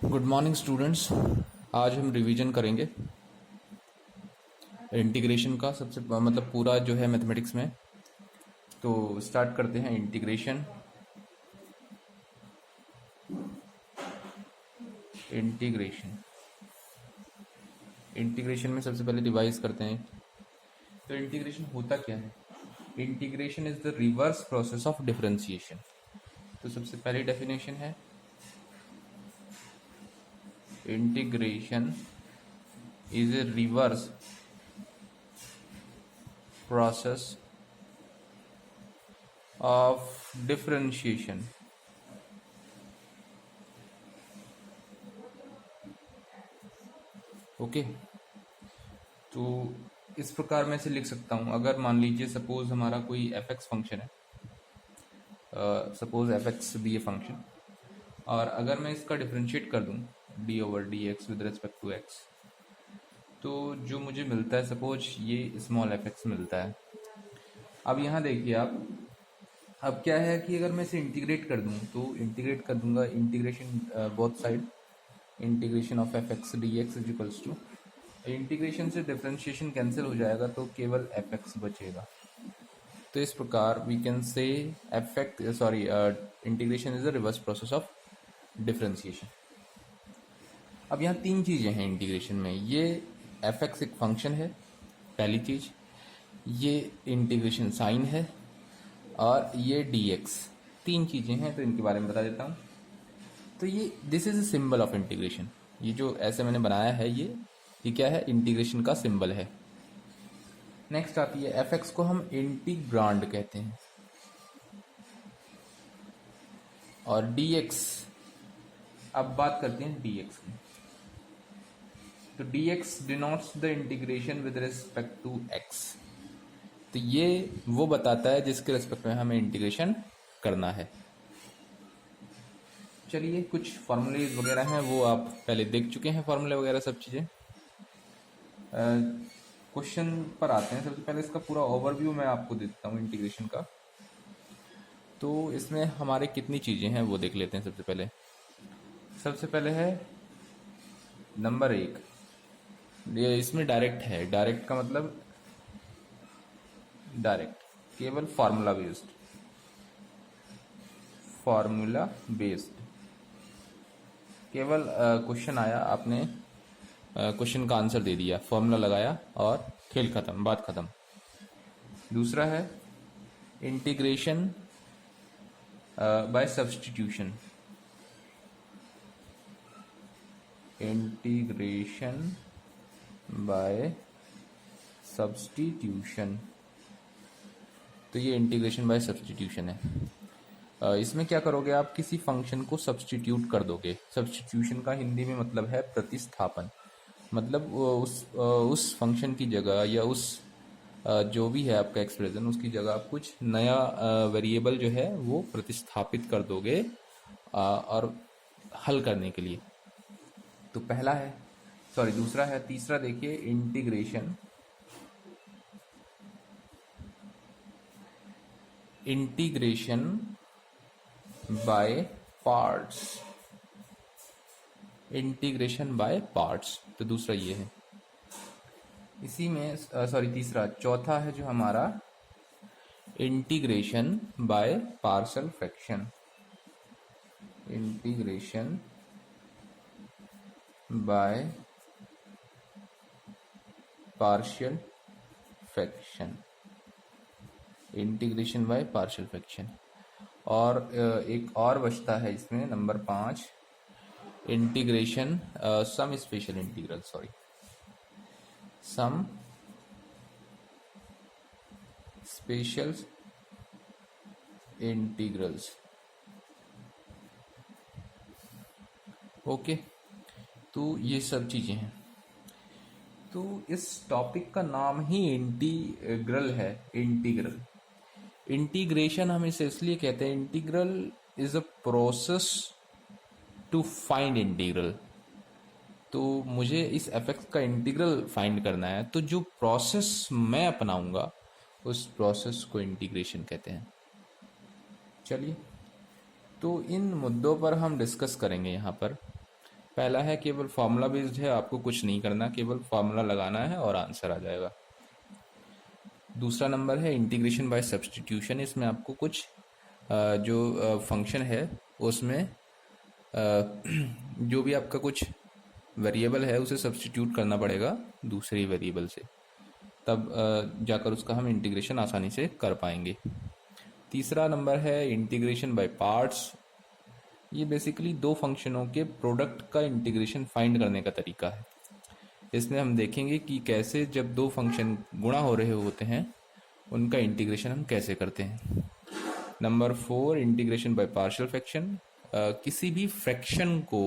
Good morning students. आज हम revision करेंगे इंटीग्रेशन का सबसे मतलब पूरा जो है मैथमेटिक्स में। तो स्टार्ट करते हैं इंटीग्रेशन। इंटीग्रेशन इंटीग्रेशन में सबसे पहले रिवाइज करते हैं। तो इंटीग्रेशन होता क्या है? Integration is the reverse process of differentiation. तो सबसे पहली डेफिनेशन है integration is a reverse process of differentiation. Okay, तो इस प्रकार मैं इसे लिख सकता हूँ। अगर मान लीजिए सपोज हमारा कोई एफ एक्स फंक्शन है, suppose F X be a function, और अगर मैं इसका डिफरेंशिएट कर दूँ D over D X with respect to X, तो जो मुझे मिलता है सपोज ये स्मॉल एफ एक्स मिलता है। अब यहाँ देखिए आप, अब क्या है कि अगर मैं इसे इंटीग्रेट कर दूँ तो इंटीग्रेट कर दूंगा integration both side, integration of F X D x is equals to, integration से डिफरेंशिएशन कैंसिल हो जाएगा तो केवल एफ एक्स बचेगा। तो इस प्रकार we can say integration is the reverse process of differentiation. अब यहाँ तीन चीज़ें हैं इंटीग्रेशन में। ये एफ एक्स एक फंक्शन है पहली चीज़, ये इंटीग्रेशन साइन है, और ये डी एक्स, तीन चीज़ें हैं। तो इनके बारे में बता देता हूँ। तो ये this is a symbol of integration. ये जो ऐसे मैंने बनाया है ये क्या है? इंटीग्रेशन का सिंबल है। नेक्स्ट आती है एफ एक्स को हम इंटीग्रांड कहते हैं, और डी एक्स, अब बात करते हैं डी एक्स की। तो D X denotes the integration with respect to X. तो ये वो बताता है जिसके रिस्पेक्ट में हमें इंटीग्रेशन करना है। चलिए, कुछ फॉर्मूलेज वगैरह हैं वो आप पहले देख चुके हैं, फॉर्मूले वगैरह सब चीज़ें। क्वेश्चन पर आते हैं। सबसे पहले इसका पूरा ओवरव्यू मैं आपको देता हूँ इंटीग्रेशन का। तो इसमें हमारे कितनी चीज़ें हैं वो देख लेते हैं। सबसे पहले है नंबर एक, ये इसमें डायरेक्ट है। डायरेक्ट का मतलब डायरेक्ट, केवल फार्मूला बेस्ड, केवल क्वेश्चन आया, आपने क्वेश्चन का आंसर दे दिया, फॉर्मूला लगाया और खेल खत्म, बात खत्म। दूसरा है integration by substitution. Integration by substitution, तो ये इंटीग्रेशन बाय सब्स्टिट्यूशन है। इसमें क्या करोगे आप? किसी फंक्शन को सब्स्टिट्यूट कर दोगे। सब्स्टिट्यूशन का हिंदी में मतलब है प्रतिस्थापन। मतलब उस फंक्शन की जगह या उस जो भी है आपका एक्सप्रेशन, उसकी जगह आप कुछ नया वेरिएबल जो है वो प्रतिस्थापित कर दोगे और हल करने के लिए। तो पहला है, दूसरा है। तीसरा देखिए, integration by parts. Integration by parts, तो दूसरा ये है। इसी में चौथा है जो हमारा integration by partial fraction. Integration by partial fraction, integration by partial fraction. और एक और बचता है इसमें, number 5, integration some special integral, some special integrals. Okay, तो ये सब चीजें हैं। तो इस टॉपिक का नाम ही इंटीग्रल है। इंटीग्रेशन हम इसे इसलिए कहते हैं, integral is a process to find integral. तो मुझे इस एफ एक्स का इंटीग्रल फाइंड करना है, तो जो प्रोसेस मैं अपनाऊंगा उस प्रोसेस को इंटीग्रेशन कहते हैं। चलिए, तो इन मुद्दों पर हम डिस्कस करेंगे यहाँ पर। पहला है केवल फार्मूला बेस्ड है, आपको कुछ नहीं करना, केवल फार्मूला लगाना है और आंसर आ जाएगा। दूसरा नंबर है इंटीग्रेशन बाय सब्स्टिट्यूशन। इसमें आपको कुछ जो फंक्शन है उसमें जो भी आपका कुछ वेरिएबल है उसे सब्स्टिट्यूट करना पड़ेगा दूसरे वेरिएबल से, तब जाकर उसका हम इंटीग्रेशन आसानी से कर पाएंगे। तीसरा नंबर है इंटीग्रेशन बाय पार्ट्स। ये बेसिकली दो फंक्शनों के प्रोडक्ट का इंटीग्रेशन फाइंड करने का तरीका है। इसमें हम देखेंगे कि कैसे जब दो फंक्शन गुणा हो रहे होते हैं उनका इंटीग्रेशन हम कैसे करते हैं। Number 4 integration by partial fraction. किसी भी फ्रैक्शन को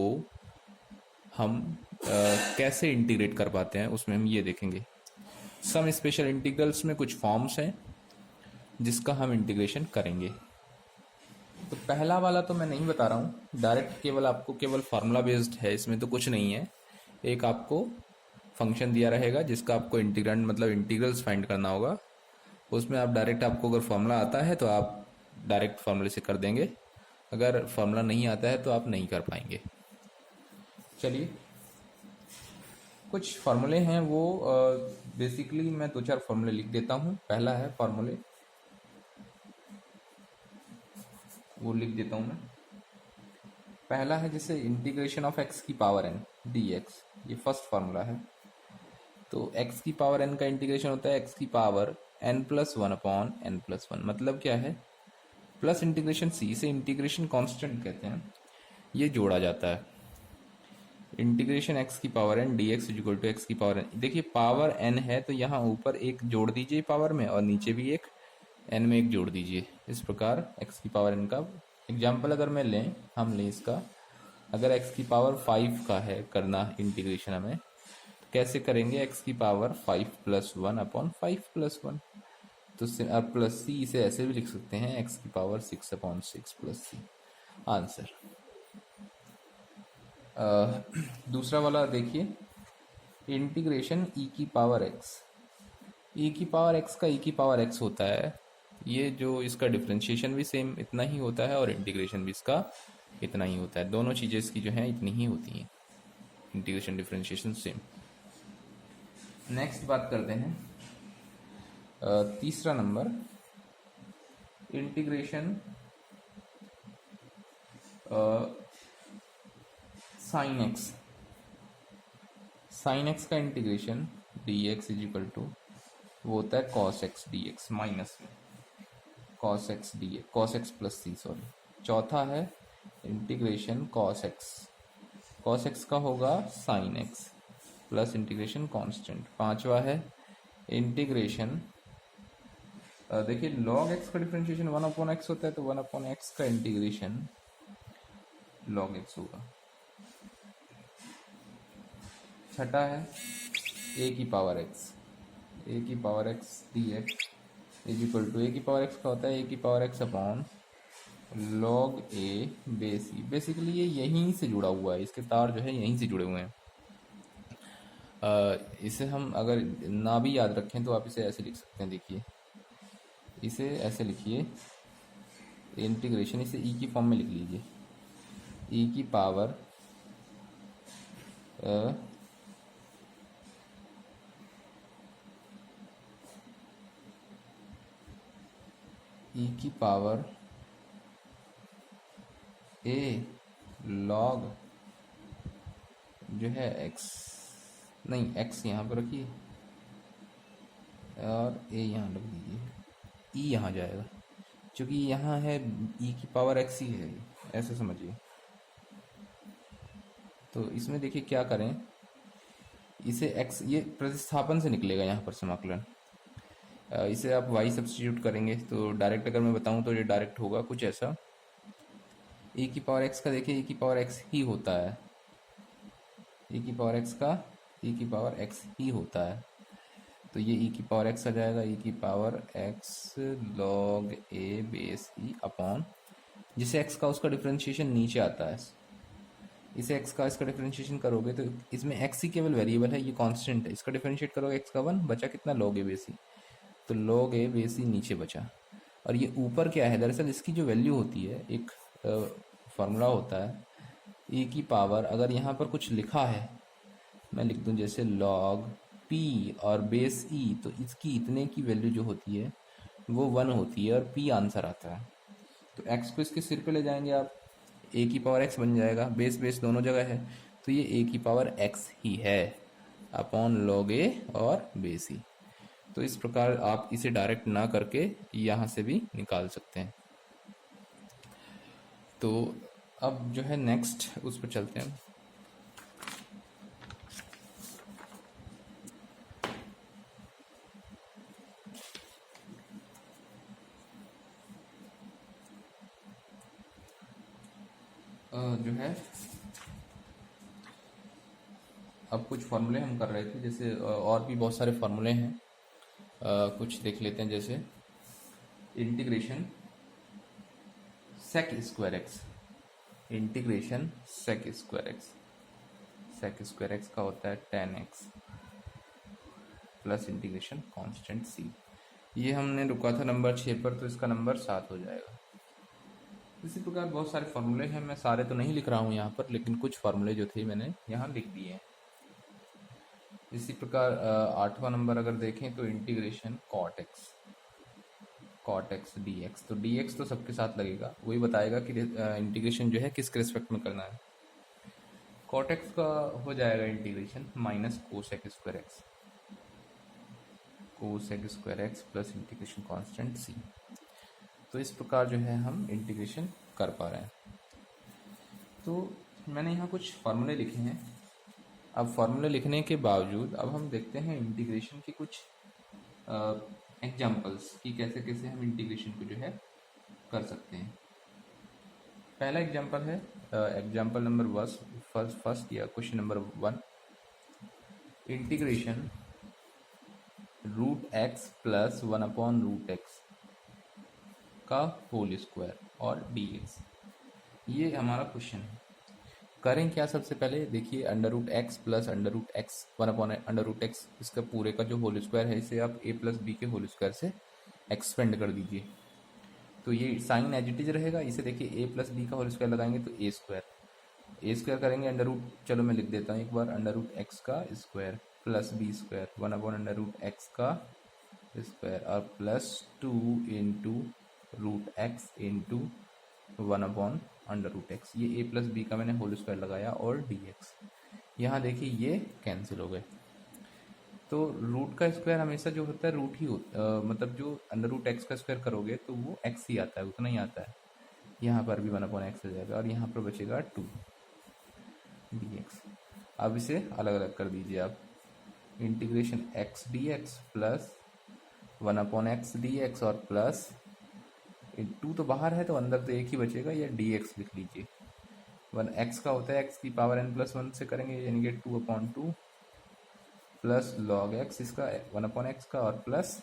हम कैसे इंटीग्रेट कर पाते हैं उसमें हम ये देखेंगे। सम स्पेशल इंटीग्रल्स में कुछ फॉर्म्स हैं जिसका हम इंटीग्रेशन करेंगे। तो पहला वाला तो मैं नहीं बता रहा हूँ, डायरेक्ट केवल आपको केवल फार्मूला बेस्ड है, इसमें तो कुछ नहीं है। एक आपको फंक्शन दिया रहेगा जिसका आपको इंटीग्रेंड मतलब इंटीग्रल्स फाइंड करना होगा। उसमें आप डायरेक्ट, आपको अगर फार्मूला आता है तो आप डायरेक्ट फार्मूले से कर देंगे, अगर फार्मूला नहीं आता है तो आप नहीं कर पाएंगे। चलिए कुछ फार्मूले हैं वो बेसिकली मैं 2-4 फार्मूले लिख देता हूँ। पहला है फार्मूले, वो लिख देता हूँ मैं। पहला है जैसे इंटीग्रेशन ऑफ एक्स की पावर एन डी एक्स, ये फर्स्ट फार्मूला है। तो एक्स की पावर एन का इंटीग्रेशन होता है एक्स की power N plus one upon N plus one. मतलब क्या है, प्लस इंटीग्रेशन सी, इसे इंटीग्रेशन कांस्टेंट कहते हैं, ये जोड़ा जाता है। इंटीग्रेशन एक्स की power N D X equal to X की पावर एन। देखिए पावर एन है तो यहाँ ऊपर एक जोड़ दीजिए पावर में और नीचे भी एक एन में एक जोड़ दीजिए। इस प्रकार एक्स की पावर एन का एग्जाम्पल अगर मैं लें, हम लें इसका, अगर एक्स की पावर 5 का है करना इंटीग्रेशन हमें, तो कैसे करेंगे, एक्स की power 5 plus one upon 5 plus one. तो प्लस सी, इसे ऐसे भी लिख सकते हैं एक्स की पावर 6 अपॉन 6 प्लस सी, आंसर। दूसरा वाला देखिए, इंटीग्रेशन ई की पावर एक्स। ई की पावर एक्स का ई की पावर एक्स होता है, ये जो इसका डिफ्रेंशिएशन भी सेम इतना ही होता है और इंटीग्रेशन भी इसका इतना ही होता है। दोनों चीज़ें इसकी जो हैं इतनी ही होती हैं, इंटीग्रेशन डिफ्रेंशिएशन सेम। नेक्स्ट बात करते हैं तीसरा number, integration sine x. Sine x का integration d x is equal to वो होता है cos x D x minus में cos x D x, cos x plus c sorry. चौथा है इंटीग्रेशन कॉस एक्स का होगा sine x plus integration constant. पांचवा है इंटीग्रेशन, देखिए लॉग एक्स का डिफरेंशिएशन 1 अपॉन एक्स होता है, तो 1 अपॉन एक्स का इंटीग्रेशन लॉग एक्स होगा। छठा है ए की power x D x is equal to, a की पावर एक्स का होता है ए की power x upon log a base e. Basically ये यहीं से जुड़ा हुआ है, इसके तार जो है यहीं से जुड़े हुए हैं। इसे हम अगर ना भी याद रखें तो आप इसे ऐसे लिख सकते हैं, देखिए इसे ऐसे लिखिए, इंटीग्रेशन इसे ई की फॉर्म में लिख लीजिए, ई की पावर ई की पावर ए लॉग जो है एक्स, नहीं एक्स यहाँ पर रखिए और ए यहाँ रख दीजिए, ई यहाँ जाएगा क्योंकि यहाँ है ई की पावर एक्स ही है, ऐसे समझिए। तो इसमें देखिए क्या करें, इसे एक्स, ये प्रतिस्थापन से निकलेगा यहाँ पर समाकलन, इसे आप y सब्स्टिट्यूट करेंगे तो डायरेक्ट अगर मैं बताऊं तो ये डायरेक्ट होगा कुछ ऐसा, e की पावर x का देखिए e की पावर x ही होता है, e की पावर x का e की पावर x ही होता है, तो ये e की पावर x आ जाएगा, e की power x log a base e upon, जिसे x का उसका डिफरेंशिएशन नीचे आता है, इसे x का इसका डिफरेंशिएशन करोगे तो इसमें x ही केवल वेरिएबल है, ये कांस्टेंट है, इसका डिफरेंशिएट करोगे x का 1 बचा कितना log a बेस e, तो log a बेस e नीचे बचा। और ये ऊपर क्या है, दरअसल इसकी जो वैल्यू होती है, एक फार्मूला होता है ए की पावर अगर यहाँ पर कुछ लिखा है, मैं लिख दूँ जैसे log p और बेस e, तो इसकी इतने की वैल्यू जो होती है वो 1 होती है और p आंसर आता है। तो x को इसके सिर पे ले जाएंगे आप, a की पावर x बन जाएगा, बेस बेस दोनों जगह है, तो ये a की पावर x ही है अपॉन log a और बेस e। तो इस प्रकार आप इसे डायरेक्ट ना करके यहाँ से भी निकाल सकते हैं। तो अब जो है नेक्स्ट उस पर चलते हैं। जो है अब कुछ फार्मूले हम कर रहे थे, जैसे और भी बहुत सारे फार्मूले हैं, कुछ देख लेते हैं। जैसे integration sec square X, integration sec square X, sec square X का होता है 10x plus integration constant c। ये हमने रुका था नंबर 6 पर, तो इसका नंबर 7 हो जाएगा। इसी प्रकार बहुत सारे फार्मूले हैं, मैं सारे तो नहीं लिख रहा हूँ यहाँ पर, लेकिन कुछ फार्मूले जो थे मैंने यहाँ लिख दिए हैं। इसी प्रकार 8वां नंबर अगर देखें तो integration cot X, cot X D X. तो डी एक्स तो सबके साथ लगेगा, वही बताएगा कि इंटीग्रेशन जो है किसके रिस्पेक्ट में करना है। कॉट एक्स का हो जाएगा integration minus cosec square x, cosec square x plus integration constant c. तो इस प्रकार जो है हम इंटीग्रेशन कर पा रहे हैं। तो मैंने यहाँ कुछ फार्मूले लिखे हैं। अब फार्मूले लिखने के बावजूद अब हम देखते हैं इंटीग्रेशन के कुछ एग्जाम्पल्स कि कैसे कैसे हम इंटीग्रेशन को जो है कर सकते हैं। पहला एग्जाम्पल है एग्जाम्पल नंबर फर्स्ट या question number 1, integration root X plus 1 upon root X का होल स्क्वायर और डी एक्स। ये हमारा क्वेश्चन है। करें क्या, सबसे पहले देखिए under root X plus under root X 1 upon under root X, इसका पूरे का जो होल स्क्वायर है इसे आप a प्लस बी के होल स्क्वायर से एक्सपेंड कर दीजिए। तो ये साइन एज इट इज रहेगा। इसे देखिए a प्लस बी का होल स्क्वायर लगाएंगे तो ए स्क्वायर करेंगे अंडर रूट, चलो मैं लिख देता हूँ एक बार, अंडर रूट एक्स का square plus B square 1 upon under root X का स्क्वायर और plus 2 into root X into 1 upon under root X. ये a प्लस बी का मैंने होल स्क्वायर लगाया और डी एक्स। यहाँ देखिए ये कैंसिल हो गए। तो रूट का स्क्वायर हमेशा जो होता है रूट ही मतलब जो अंडर रूट एक्स का स्क्वायर करोगे तो वो एक्स ही आता है, उतना ही आता है। यहाँ पर भी 1 अपॉन एक्स हो जाएगा और यहाँ पर बचेगा 2 डी एक्स। अब इसे अलग अलग कर दीजिए आप, integration x D x plus 1 upon x D x और प्लस 2 तो बाहर है तो अंदर तो एक ही बचेगा, या डी एक्स लिख लीजिए। 1 एक्स का होता है एक्स की पावर n प्लस 1 से करेंगे, यानी कि 2 अपॉन 2 प्लस लॉग एक्स इसका 1 अपॉन एक्स का और प्लस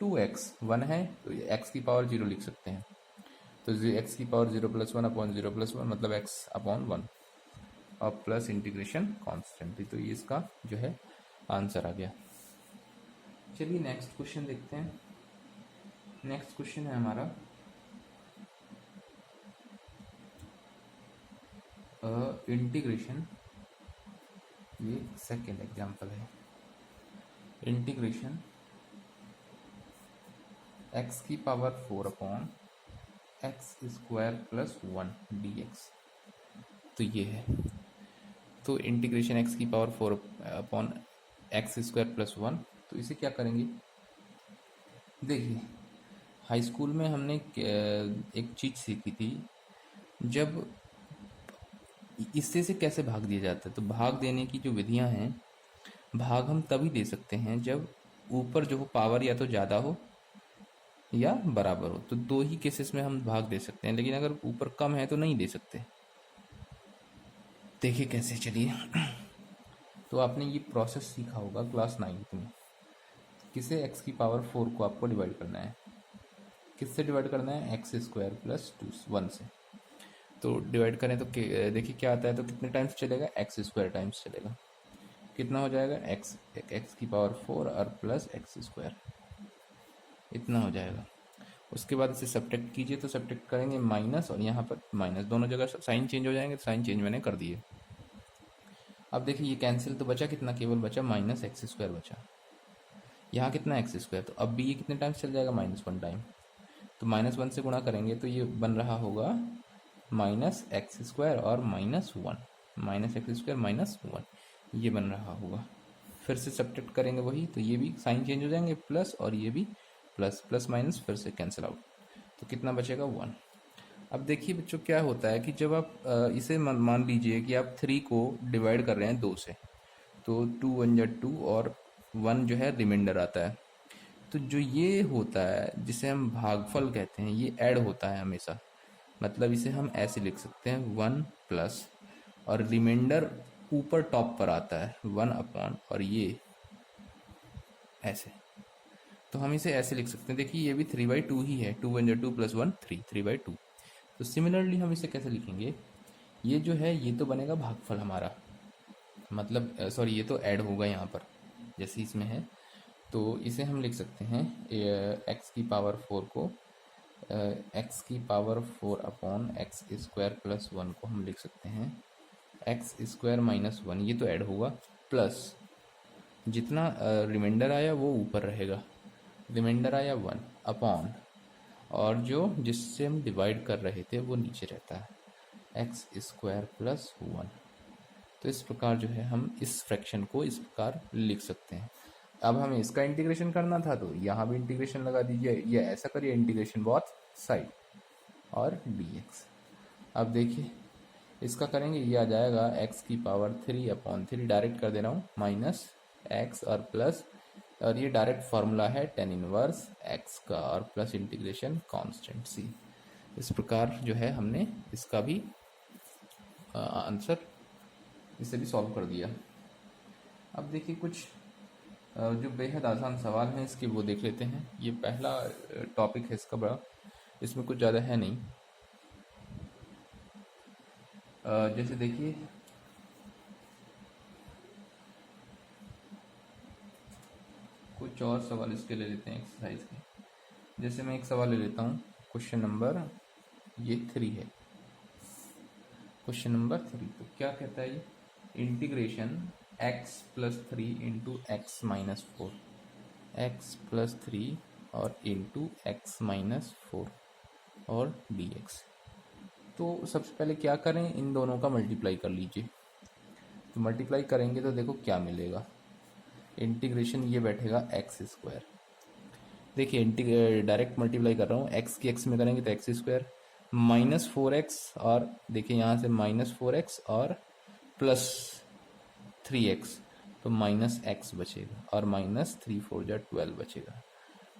2x 1 है तो x की पावर 0 लिख सकते हैं। तो x की पावर 0 प्लस 1 अपॉन 0 प्लस 1 मतलब x अपॉन 1 और प्लस इंटीग्रेशन कॉन्स्टेंट। तो ये इसका जो है आंसर आ गया। चलिए नेक्स्ट क्वेश्चन देखते हैं। नेक्स्ट क्वेश्चन है हमारा इंटीग्रेशन, ये सेकेंड एग्जांपल है, इंटीग्रेशन x की power 4 upon x square plus 1 D X. तो ये है, तो इंटीग्रेशन x की power 4 upon x square plus 1, तो इसे क्या करेंगे। देखिए हाई स्कूल में हमने एक चीज़ सीखी थी, जब इससे से कैसे भाग दिया जाता है। तो भाग देने की जो विधियां हैं, भाग हम तभी दे सकते हैं जब ऊपर जो हो पावर या तो ज़्यादा हो या बराबर हो, तो दो ही केसेस में हम भाग दे सकते हैं। लेकिन अगर ऊपर कम है तो नहीं दे सकते। देखिए कैसे, चलिए तो आपने ये प्रोसेस सीखा होगा क्लास 9th में। किसे x की पावर 4 को आपको डिवाइड करना है, किससे डिवाइड करना है, एक्स स्क्वायर प्लस 1 से। तो डिवाइड करें तो देखिए क्या आता है, तो कितने टाइम्स चलेगा, एक्स स्क्वायर टाइम्स चलेगा। कितना हो जाएगा, एक्स की पावर 4 और प्लस एक्स स्क्वायर, इतना हो जाएगा। उसके बाद इसे सब्ट्रैक्ट कीजिए, तो सब्ट्रैक्ट करेंगे माइनस और यहाँ पर माइनस, दोनों जगह साइन चेंज हो जाएंगे, तो साइन चेंज मैंने कर दिए। अब देखिए ये कैंसिल, तो बचा कितना, केवल बचा माइनस एक्स स्क्वायर बचा। यहाँ कितना एक्स स्क्वायर, तो अब भी ये कितने टाइम्स चल जाएगा, -1 टाइम। तो -1 से गुणा करेंगे तो ये बन रहा होगा माइनस एक्स स्क्वायर और -1, माइनस एक्स स्क्वायर -1, ये बन रहा होगा। फिर से सब्ट्रैक्ट करेंगे वही, तो ये भी साइन चेंज हो जाएंगे प्लस, और ये भी प्लस, प्लस माइनस फिर से कैंसिल आउट, तो कितना बचेगा 1। अब देखिए बच्चों क्या होता है कि जब आप इसे मान लीजिए कि आप 3 को डिवाइड कर रहे हैं 2 से, तो 2 1 जा 2 और 1 जो है रिमाइंडर आता है। तो जो ये होता है जिसे हम भागफल कहते हैं, ये ऐड होता है हमेशा। मतलब इसे हम ऐसे लिख सकते हैं 1 प्लस, और रिमाइंडर ऊपर टॉप पर आता है 1 अपॉन, और ये ऐसे। तो हम इसे ऐसे लिख सकते हैं, देखिए ये भी 3/2 ही है, 2 1 जा 2 प्लस 1 3, 3/2। तो सिमिलरली हम इसे कैसे लिखेंगे, ये जो है ये तो बनेगा भागफल हमारा, मतलब सॉरी ये तो ऐड होगा यहाँ पर जैसे इसमें है। तो इसे हम लिख सकते हैं एक्स की पावर 4 को एक्स की power 4 upon x square plus 1 को हम लिख सकते हैं एक्स स्क्वायर -1, ये तो ऐड होगा, प्लस जितना रिमाइंडर आया वो ऊपर रहेगा, रिमाइंडर आया 1 अपॉन, और जो जिससे हम डिवाइड कर रहे थे वो नीचे रहता है एक्स स्क्वायर प्लस 1। तो इस प्रकार जो है हम इस फ्रैक्शन को इस प्रकार लिख सकते हैं। अब हमें इसका इंटीग्रेशन करना था, तो यहाँ भी इंटीग्रेशन लगा दीजिए, ये ऐसा करिए इंटीग्रेशन बोथ साइड और dx। अब देखिए इसका करेंगे, ये आ जाएगा x की पावर 3/3, डायरेक्ट कर दे रहा हूँ, माइनस एक्स और प्लस, और ये डायरेक्ट फार्मूला है tan इनवर्स x का, और प्लस इंटीग्रेशन कांस्टेंट c। इस प्रकार जो है हमने इसका भी आंसर इसे भी सॉल्व कर दिया। अब देखिए कुछ जो बेहद आसान सवाल हैं इसके वो देख लेते हैं। ये पहला टॉपिक है इसका बड़ा, इसमें कुछ ज़्यादा है नहीं। जैसे देखिए कुछ और सवाल इसके ले लेते हैं एक्सरसाइज के। जैसे मैं एक सवाल ले लेता हूँ, क्वेश्चन नंबर ये 3 है, क्वेश्चन नंबर 3। तो क्या कहता है ये, integration x plus 3 into x minus 4, x plus 3 और इंटू एक्स माइनस 4 और dx। तो सबसे पहले क्या करें, इन दोनों का मल्टीप्लाई कर लीजिए। तो मल्टीप्लाई करेंगे तो देखो क्या मिलेगा, इंटीग्रेशन ये बैठेगा एक्स स्क्वायर। देखिए डायरेक्ट मल्टीप्लाई कर रहा हूँ, एक्स की एक्स में करेंगे तो एक्स स्क्वायर -4x, और देखिए यहाँ से -4x और +3x, तो -x बचेगा, और -3 4 जा 12 बचेगा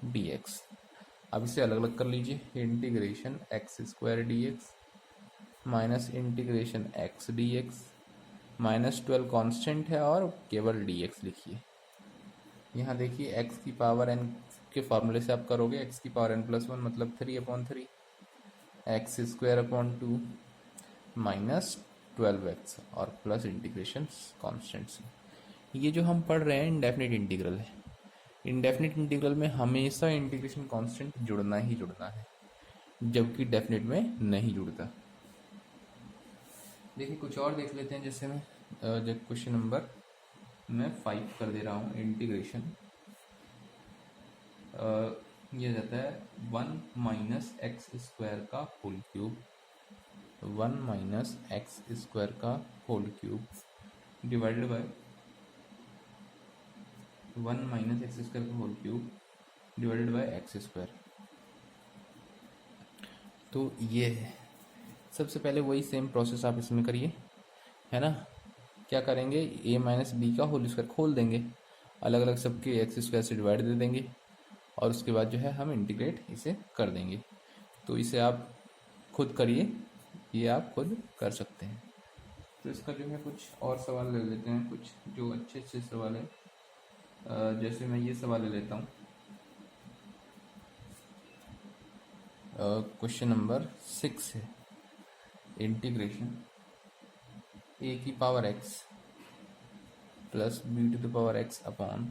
dx। अब इसे अलग अलग कर लीजिए, integration x square dx minus integration x dx, -12 constant है और केवल dx लिखिए। यहाँ देखिए x की पावर n के फॉर्मूले से आप करोगे, x की पावर n+1 मतलब 3/3, एक्स स्क्वायर अपॉन 2 -12x और प्लस इंटीग्रेशन कांस्टेंट से। ये जो हम पढ़ रहे हैं इंडेफिनिट इंटीग्रल है, इंडेफिनिट इंटीग्रल में हमेशा इंटीग्रेशन कांस्टेंट जुड़ना ही जुड़ना है, जबकि डेफिनिट में नहीं जुड़ता। देखिए कुछ और देख लेते हैं, जैसे मैं जब क्वेश्चन नंबर मैं 5 कर दे रहा हूँ, इंटीग्रेशन ये जाता है 1 माइनस एक्स स्क्वायर का whole cube, 1 minus x square का whole cube divided by 1 minus x square का whole cube divided by x square. तो ये है, सबसे पहले वही सेम प्रोसेस आप इसमें करिए, है ना। क्या करेंगे, a माइनस बी का होल स्क्वायर खोल देंगे, अलग अलग सबके एक्स स्क्वायर से डिवाइड दे देंगे, और उसके बाद जो है हम इंटीग्रेट इसे कर देंगे। तो इसे आप खुद करिए, ये आप खुद कर सकते हैं। तो इसका जो है कुछ और सवाल ले लेते हैं, कुछ जो अच्छे अच्छे सवाल है। जैसे मैं ये सवाल ले लेता हूँ, क्वेश्चन नंबर 6 है, इंटीग्रेशन a की power x plus b to the power x upon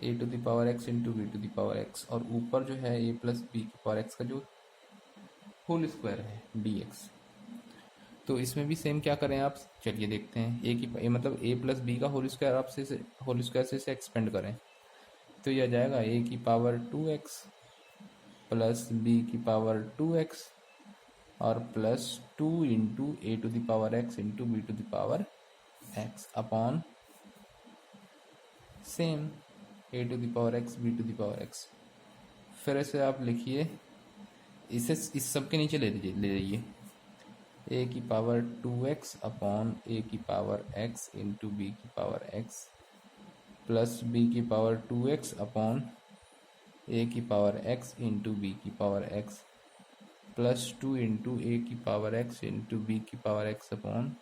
A to the power X into B to the power X, और ऊपर जो है ए प्लस बी की पावर एक्स का जो होल स्क्वायर है डी एक्स। तो इसमें भी सेम क्या करें आप, चलिए देखते हैं। मतलब ए प्लस बी का होल स्क्वायर आप से होल स्क्वायर से इसे एक्सपेंड करें तो यह आ जाएगा ए की पावर 2x प्लस बी की पावर 2x और plus 2 into A to the power X into B to the power x upon same A to the power X B to the power X. फिर ऐसे आप लिखिए, इसे इस सब के नीचे ले जाइए ए की पावर 2x अपॉन ए की पावर x इंटू बी की पावर x प्लस बी की पावर 2x अपॉन ए की पावर x इंटू बी की पावर x प्लस 2 इंटू ए की पावर x इंटू बी की पावर x अपॉन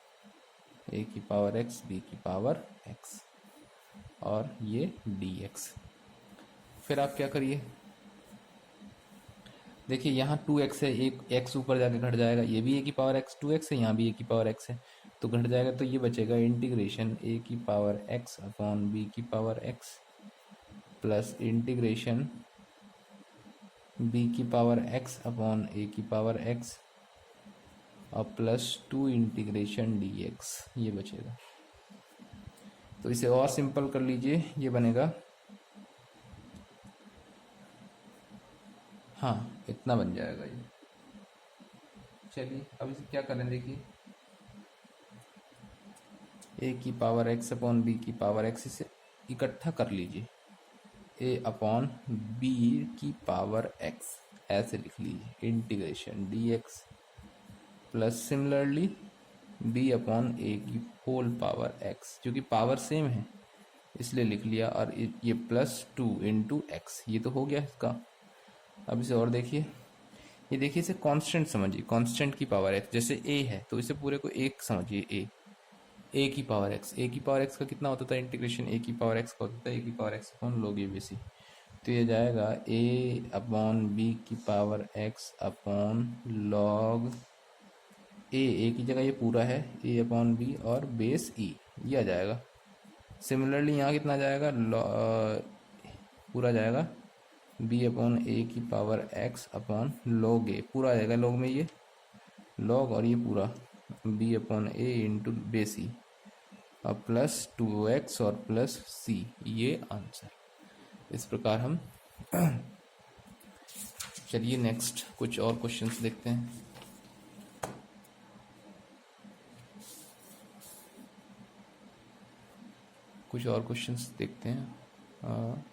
ए की power x B की power x, और ये dx। फिर आप क्या करिए, देखिए यहाँ 2x है, एक x ऊपर जाके घट जाएगा, ये भी a की पावर x 2x है, यहाँ भी a की पावर x है तो घट जाएगा, तो ये बचेगा इंटीग्रेशन a की पावर x अपॉन b की power x plus integration b की पावर x अपॉन a की पावर x और प्लस 2 इंटीग्रेशन dx, ये बचेगा। तो इसे और सिंपल कर लीजिए, ये बनेगा, हाँ इतना बन जाएगा ये। चलिए अब इसे क्या करें, देखिए ए की पावर एक्स अपॉन बी की पावर एक्स, इसे इकट्ठा कर लीजिए, ए अपॉन बी की पावर एक्स ऐसे लिख लीजिए integration d x plus similarly b upon a की होल पावर एक्स, जो कि पावर सेम है इसलिए लिख लिया, और ये प्लस 2 इंटू एक्स, ये तो हो गया इसका। अब इसे और देखिए, ये देखिए इसे कांस्टेंट समझिए, कांस्टेंट की पावर एक्स, जैसे ए है तो इसे पूरे को एक समझिए, ए की पावर एक्स, ए की पावर एक्स का कितना होता था इंटीग्रेशन, ए की पावर एक्स का होता था ए की power x upon log A B C, तो ये जाएगा ए अपॉन बी की power x upon log A की जगह ये पूरा है ए अपॉन बी और बेस ई, ये आ जाएगा। सिमिलरली यहाँ कितना जाएगा, पूरा जाएगा बी अपॉन ए की पावर एक्स अपॉन लॉग ए, पूरा आ जाएगा लॉग में, ये लॉग और ये पूरा बी अपॉन ए इंटू बेस ई और प्लस 2x और प्लस c, ये आंसर। इस प्रकार हम चलिए नेक्स्ट कुछ और क्वेश्चंस देखते हैं। कुछ और क्वेश्चंस देखते हैं,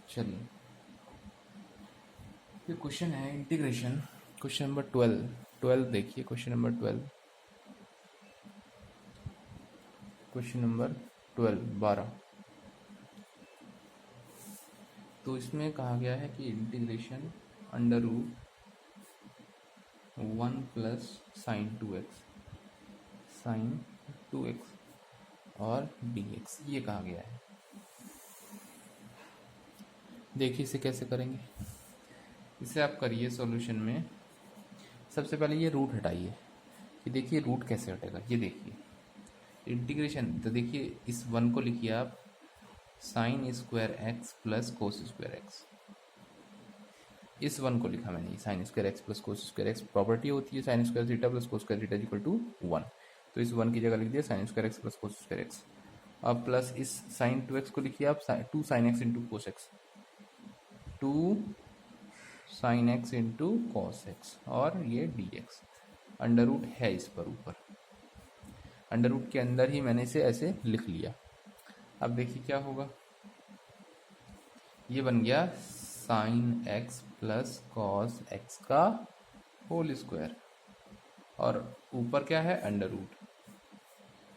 चलिए ये क्वेश्चन है इंटीग्रेशन, क्वेश्चन नंबर 12 देखिए, क्वेश्चन नंबर 12, क्वेश्चन नंबर 12 तो इसमें कहा गया है कि integration under root 1 plus sine 2x और dx, ये कहा गया है। देखिए इसे कैसे करेंगे, इसे आप करिए सॉल्यूशन में। सबसे पहले ये रूट हटाइए, कि देखिए रूट कैसे हटेगा, ये देखिए इंटीग्रेशन, तो देखिए इस 1 को लिखिए आप sine square x plus cos square X, इस 1 को लिखा मैंने sine square x plus cos square X, property होती है sine square theta plus cos square theta equal to 1, तो इस 1 की जगह लिख दिया sine square x plus cos square X. अब प्लस इस साइन 2x को लिखिए आप 2 sine X into cos X, 2 sine X into cos x, और ये dx, अंडर रूट है इस पर ऊपर, अंडर रूट के अंदर ही मैंने इसे ऐसे लिख लिया। अब देखिए क्या होगा, ये बन गया sign x plus cos x का होल स्क्वायर, और ऊपर क्या है अंडर रूट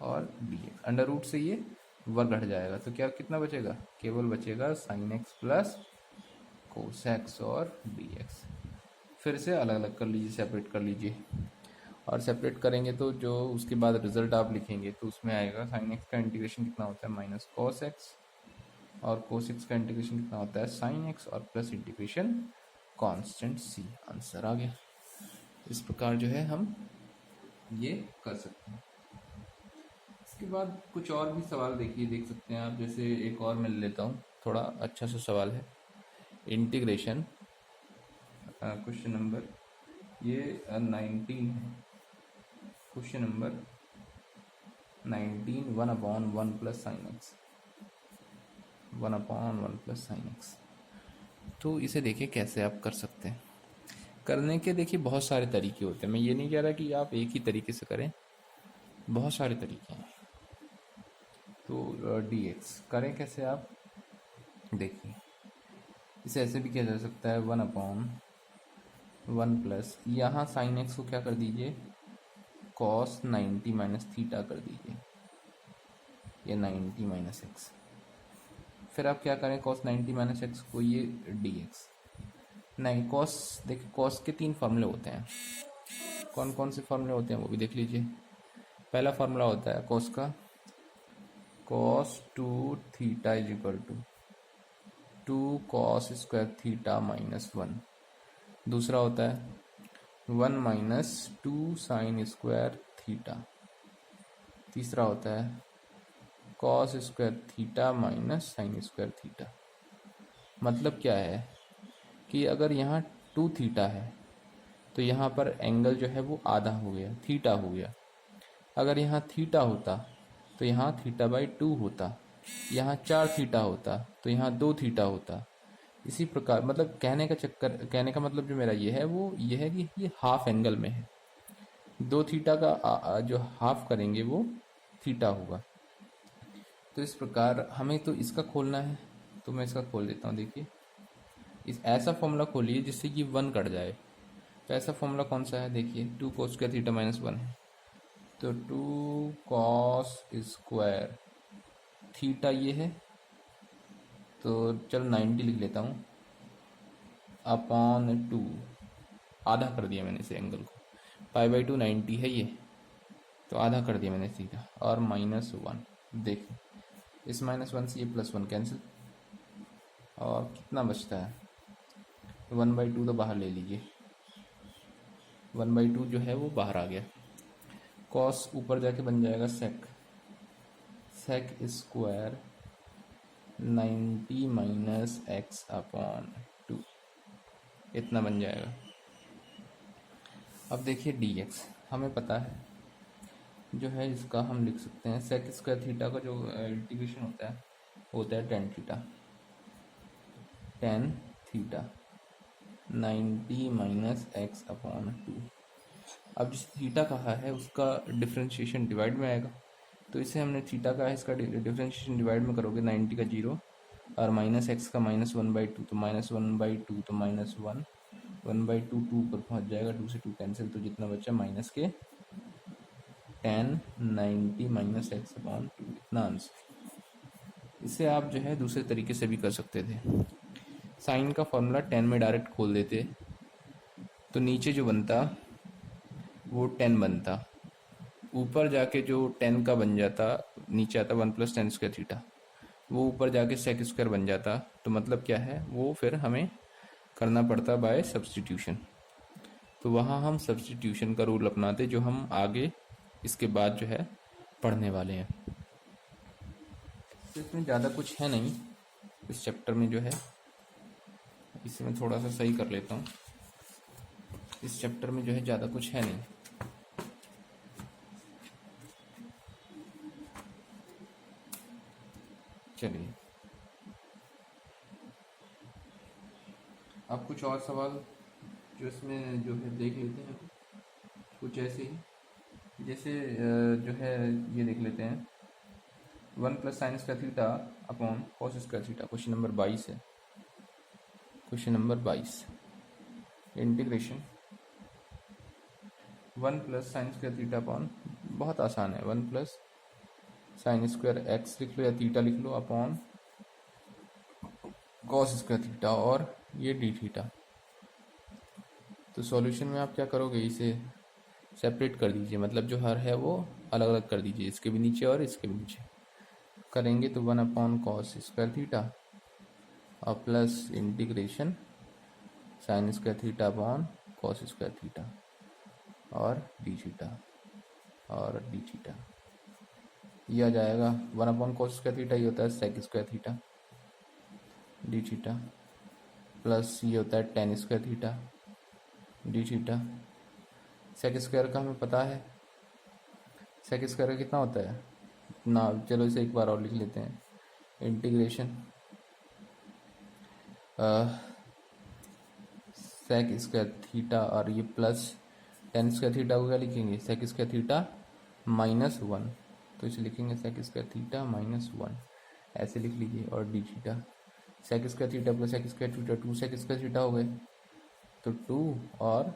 और dx, अंडर रूट से ये वर्ग घट जाएगा, तो क्या कितना बचेगा, केवल बचेगा sign x plus cos x और dx। फिर से अलग अलग कर लीजिए, सेपरेट कर लीजिए, और सेपरेट करेंगे तो जो उसके बाद रिजल्ट आप लिखेंगे तो उसमें आएगा साइन एक्स का इंटीग्रेशन कितना होता है माइनस कॉस एक्स, और कोस एक्स का इंटीग्रेशन कितना होता है साइन एक्स, और plus integration constant c, answer आ गया। इस प्रकार जो है हम ये कर सकते हैं। इसके बाद कुछ और भी सवाल देख सकते हैं आप। जैसे एक और मैं लेता हूँ, थोड़ा अच्छा सा सवाल है। इंटीग्रेशन क्वेश्चन नंबर ये 19 है। Question number 19, 1/1 plus sine x, 1/1 plus sine x. तो इसे देखिए कैसे आप कर सकते हैं। करने के देखिए बहुत सारे तरीके होते हैं, मैं ये नहीं कह रहा कि आप एक ही तरीके से करें, बहुत सारे तरीके हैं। तो डी एक्स करें कैसे आप, देखिए इसे ऐसे भी किया जा सकता है, 1/1 प्लस, यहाँ साइन एक्स को क्या कर दीजिए, कॉस 90 माइनस थीटा कर दीजिए, ये 90 माइनस एक्स। फिर आप क्या करें, कॉस 90 माइनस एक्स को ये डी एक्स। नहीं, कॉस देखिए, कॉस के 3 फार्मूले होते हैं। कौन कौन से फार्मूले होते हैं वो भी देख लीजिए। पहला फार्मूला होता है कॉस का, cos 2 theta is equal to 2 cos square theta minus 1। दूसरा होता है 1 माइनस 2 साइन स्क्वायर थीटा। तीसरा होता है cos square theta minus sign square theta. मतलब क्या है कि अगर यहाँ 2 थीटा है तो यहाँ पर एंगल जो है वो आधा हो गया, थीटा हो गया। अगर यहाँ थीटा होता तो यहाँ थीटा बाई 2 होता, यहाँ 4 थीटा होता तो यहाँ 2 थीटा होता। इसी प्रकार मतलब कहने का मतलब जो मेरा ये है वो ये है कि ये हाफ एंगल में है। 2 थीटा का जो हाफ करेंगे वो थीटा होगा। तो इस प्रकार हमें तो इसका खोलना है, तो मैं इसका खोल देता हूँ। देखिए इस ऐसा फॉर्मूला खोलिए जिससे कि 1 कट जाए। तो ऐसा फॉर्मूला कौन सा है, देखिए 2 कॉस स्क्वायर थीटा माइनस 1 है, तो 2 कॉस स्क्वायर थीटा ये है, तो चलो 90 लिख लेता हूँ, अपॉन 2, आधा कर दिया मैंने इसे एंगल को, π/2 90 है ये, तो आधा कर दिया मैंने थीटा, और माइनस 1। देखिए इस -1 से ये +1 कैंसिल, और कितना बचता है, 1/2 तो बाहर ले लीजिए, 1/2 जो है वो बाहर आ गया। कॉस ऊपर जाके बन जाएगा sec square 90 minus x upon 2, इतना बन जाएगा। अब देखिए डी एक्स हमें पता है, जो है इसका हम लिख सकते हैं सेक स्क्वायर थीटा का जो इंटीग्रेशन होता है tan theta 90 minus x upon 2। अब जिस थीटा कहा है उसका डिफ्रेंशिएशन डिवाइड में आएगा, तो इसे हमने थीटा का है, इसका डिफ्रेंशिएशन डिवाइड में करोगे 90 का 0 और माइनस एक्स का -1/2, तो -1/2 तो -1, 1/2 2 पर पहुँच जाएगा, 2 से 2 कैंसिल, तो जितना बचा माइनस के 10 90 माइनस एक्स अपॉन 2, इतना आंसर। इसे आप जो है दूसरे तरीके से भी कर सकते थे। साइन का फॉर्मूला 10 में डायरेक्ट खोल देते तो नीचे जो बनता वो 10 बनता, ऊपर जाके जो 10 का बन जाता, नीचे आता 1 + tan स्क्वायर थीटा, वो ऊपर जाके सेक स्क्वायर बन जाता। तो मतलब क्या है, वो फिर हमें करना पड़ता बाय सब्सटीट्यूशन। तो वहाँ हम सब्सटीट्यूशन का रूल अपनाते, जो हम आगे इसके बाद जो है पढ़ने वाले हैं। तो इसमें ज़्यादा कुछ है नहीं इस चैप्टर में जो है, इसे मैं थोड़ा सा सही कर लेता हूँ। इस चैप्टर में जो है ज़्यादा कुछ है नहीं। चलिए अब कुछ और सवाल जो इसमें जो है देख लेते हैं, कुछ ऐसे ही। जैसे जो है ये देख लेते हैं 1 + sin square theta upon cos square theta. Question number 22 है। Question number 22, integration 1 + sin square theta upon, बहुत आसान है, 1 + sin स्क्वायर एक्स लिख लो या थीटा लिख लो अपॉन कॉस स्क्वायर थीटा, और ये डी थीटा। तो सॉल्यूशन में आप क्या करोगे, इसे सेपरेट कर दीजिए, मतलब जो हर है वो अलग अलग कर दीजिए, इसके भी नीचे और इसके भी नीचे करेंगे तो 1/cos स्क्वायर थीटा और plus integration sign square theta upon cos square theta और डी थीटा और डी थीटा। ये आ जाएगा 1/cos² थीटा, ये होता है sec² theta D theta, plus ये होता है tan² theta D theta. sec² का हमें पता है, sec² का कितना होता है ना, चलो इसे एक बार और लिख लेते हैं। इंटीग्रेशन sec² थीटा और ये प्लस tan² थीटा को क्या लिखेंगे, sec² थीटा -1, तो इसे लिखेंगे sec² थीटा -1, ऐसे लिख लीजिए। और D theta, sec² theta plus sec² theta 2 sec² theta हो गए, तो 2 और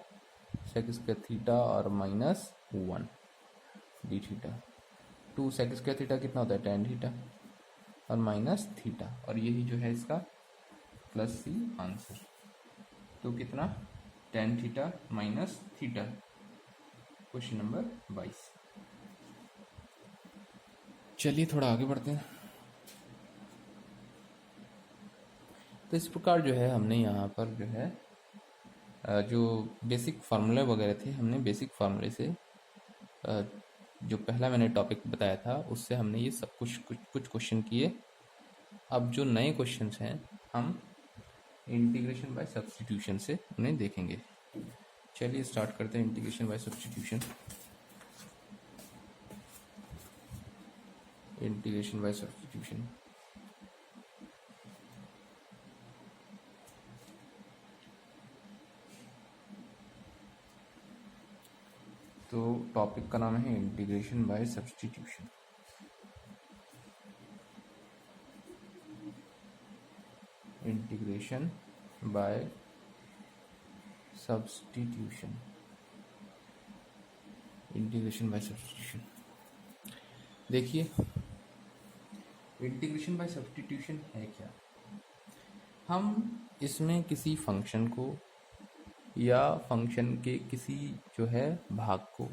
sec² थीटा और -1 डी थीटा। 2 sec² थीटा कितना होता है tan थीटा और माइनस थीटा, और यही जो है इसका प्लस सी आंसर। तो कितना, tan theta minus theta, question number 22। चलिए थोड़ा आगे बढ़ते हैं। तो इस प्रकार जो है हमने यहाँ पर जो है जो बेसिक फार्मूले वगैरह थे, हमने बेसिक फार्मूले से जो पहला मैंने टॉपिक बताया था उससे हमने ये सब कुछ क्वेश्चन किए। अब जो नए क्वेश्चंस हैं हम इंटीग्रेशन बाय सब्स्टिट्यूशन से उन्हें देखेंगे। चलिए स्टार्ट करते हैं integration by substitution. Integration by substitution, तो टॉपिक का नाम है integration by substitution. Integration by substitution, integration by substitution. देखिए इंटीग्रेशन बाय सब्स्टिट्यूशन है क्या, हम इसमें किसी फंक्शन को या फंक्शन के किसी जो है भाग को